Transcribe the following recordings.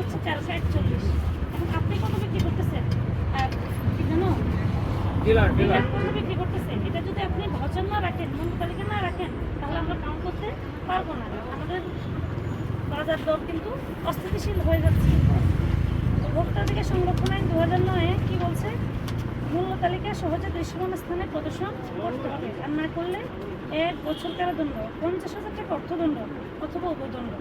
হচ্ছে 1341। এখন আপনি কত বিক্রি করতেছেন আর কি জানো ডিলার কত বিক্রি করতেছে, এটা যদি আপনি ভাউচার না রাখেন, মূল্য তালিকা না রাখেন, তাহলে আমরা কাউন্ট করতে পারবো না। আমাদের বাজার দর কিন্তু অস্থিতিশীল হয়ে যাচ্ছে। ভোক্তাধিকার সংরক্ষণ আইন 2009 কি বলছে? মূল্য তালিকা সহজে দৃশ্যমান স্থানে প্রদর্শন করতে হবে, আর না করলে 1 বছর কারাদণ্ড, 50,000 টাকা অর্থদণ্ড অথবা উপদণ্ড।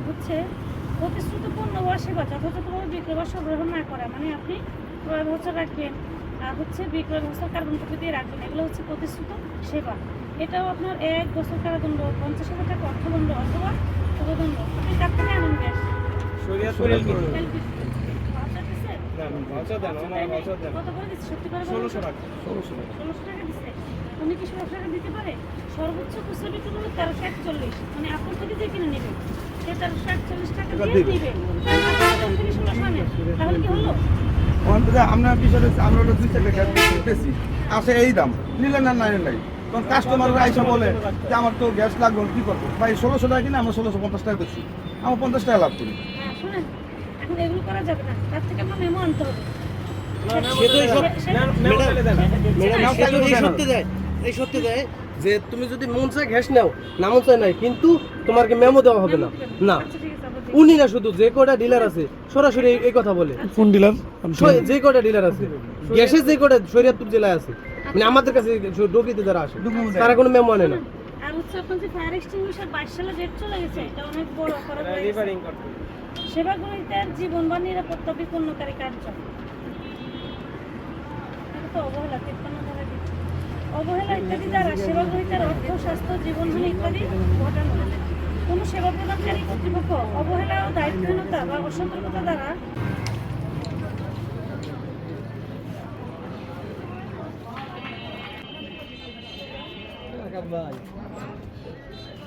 হচ্ছে প্রতিশ্রুত পণ্য বা সেবা যথাযথভাবে বিক্রয় বা সরবরাহ না করা, মানে আপনি ক্রয় ভাউচার রাখবেন আর হচ্ছে বিক্রয় ভাউচার কার্বন কপি দিয়ে রাখবেন, এগুলো হচ্ছে প্রতিশ্রুত সেবা। এটাও আপনার 1 বছর কারাদণ্ড, 50,000 টাকা অর্থদণ্ড অথবা উপদণ্ড। আপনি কার থেকে আনেন গ্যাস? কত করে দিচ্ছে? সত্যি করে 1600 টাকা দিচ্ছে। উনি কি 1600 টাকা দিতে পারে? সর্বোচ্চ খুচরা বিক্রি মূল্য 1341, মানে আপনার থেকে যে কিনে নেবে সে 1341 টাকা দিয়ে দিবে। তাহলে কি হলো? আমরা বিষয় আমরা 2 টাকা বেশি আসে এই দাম নিলে না নাই নাই, কারণ কাস্টমাররা আইসা বলে যে আমার তো গ্যাস লাগবে, কি করবো ভাই? 1600 টাকা কিনে আমরা 1650 টাকা বেশি, আমরা 50 টাকা লাভ করি। শুনেন, এখন এগুলো করা যাবে না, তার থেকে আমরা মেমো আনতে হবে। এই সত্যি দেয় যে তুমি যদি মন চায় ঘ্যাস নাও, না মন চায় নাই, কিন্তু তোমাকে মেমো দেওয়া হবে না। না, উনি না, শুধু যে কটা ডিলার আছে সরাসরি এই কথা বলে। কোন ডিলার? যে কটা ডিলার আছে গ্যাসের, যে কটা শরীয়তপুর জেলায় আছে, মানে আমাদের কাছে ডোগরিতে যারা আসে তারা কোনো মেমো আনে না। আর হচ্ছে আপনার যে ফায়ার এক্সটিংগুইশার 22 সালে ডেট চলে গেছে, এটা অনেক বড় অপরাধ হয়ে গেছে। সেবা গ্রহীতার জীবন বা নিরাপত্তা বিপন্নকারী কার্য, এটা তো অবহেলা। 53 ধারা দিচ্ছে অবহেলা ইত্যাদি দ্বারা সেবা গ্রহীতার অর্থ, স্বাস্থ্য, জীবনহানি ইত্যাদি ঘটানো। কোনো সেবা প্রদানকারী কর্তৃপক্ষ অবহেলা ও দায়িত্বহীনতা বা অসতর্কতা দ্বারা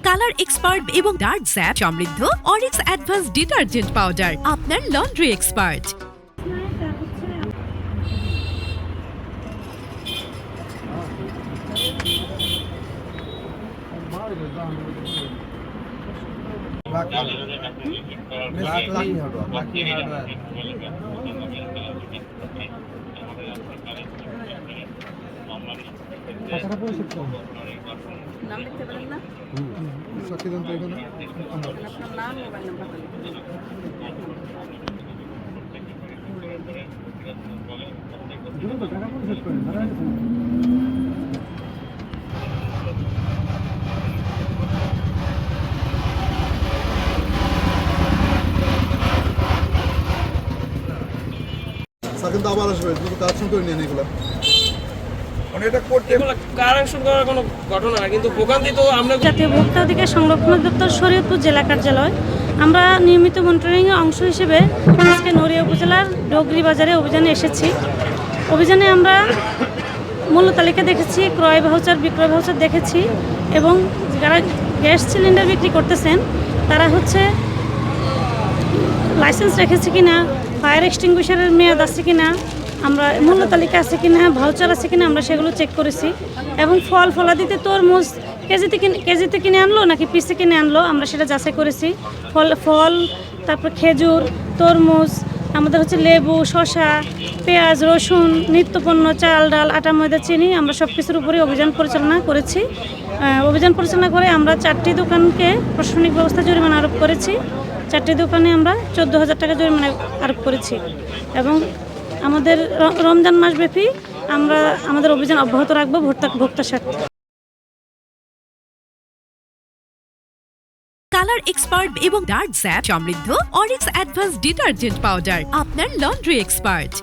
কালার এক্সপার্ট এবং ডার্ক স্যাপ সমৃদ্ধ অরিক্স অ্যাডভান্স ডিটারজেন্ট পাউডার, আপনার লন্ড্রি এক্সপার্ট। নাম লিখতে পারেন না? আপনার নাম, মোবাইল নাম্বার কিন্তু আবার আসবে, যদি কারেকশন করে নিয়ে এগুলো, মানে এটা করতে কারেকশন করার কোনো ঘটনা না, কিন্তু ভোগান্তি তো আমরা। জাতীয় ভোক্তা অধিকার সংরক্ষণ দপ্তর শরীয়তপুর জেলা কার্যালয়, আমরা নিয়মিত মনিটরিংয়ে অংশ হিসেবে আজকে নড়িয়া উপজেলার ডগরি বাজারে অভিযানে এসেছি। অভিযানে আমরা মূল্য তালিকা দেখেছি, ক্রয় ভাউচার, বিক্রয় ভাউচার দেখেছি, এবং যারা গ্যাস সিলিন্ডার বিক্রি করতেছেন তারা হচ্ছে লাইসেন্স রেখেছে কিনা, ফায়ার এক্সটিংগুইশারের মেয়াদ আছে কিনা, আমরা মূল্য তালিকা আছে কিনা, ভাউচার আছে কিনা, আমরা সেগুলো চেক করেছি। এবং ফলাদিতে তরমুজ কেজিতে কিনে আনলো নাকি পিসে কিনে আনলো, আমরা সেটা যাচাই করেছি। ফল, তারপর খেজুর, তরমুজ, আমাদের হচ্ছে লেবু, শসা, পেঁয়াজ, রসুন, নিত্যপণ্য, চাল, ডাল, আটা, ময়দা, চিনি, আমরা সব কিছুর উপরে অভিযান পরিচালনা করেছি। অভিযান পরিচালনা করে আমরা 4টি দোকানকে প্রশাসনিক ব্যবস্থা জরিমানা আরোপ করেছি। 4টি দোকানে আমরা 14,000 টাকা জরিমানা আরোপ করেছি। এবং আমাদের রমজান মাসব্যাপী আমরা আমাদের অভিযান অব্যাহত রাখবো ভোক্তা স্বার্থে। কালার এক্সপার্ট এবং ডার্ক স্যাপ সমৃদ্ধ অরিক্স অ্যাডভান্স ডিটারজেন্ট পাউডার, আপনার লন্ড্রি এক্সপার্ট।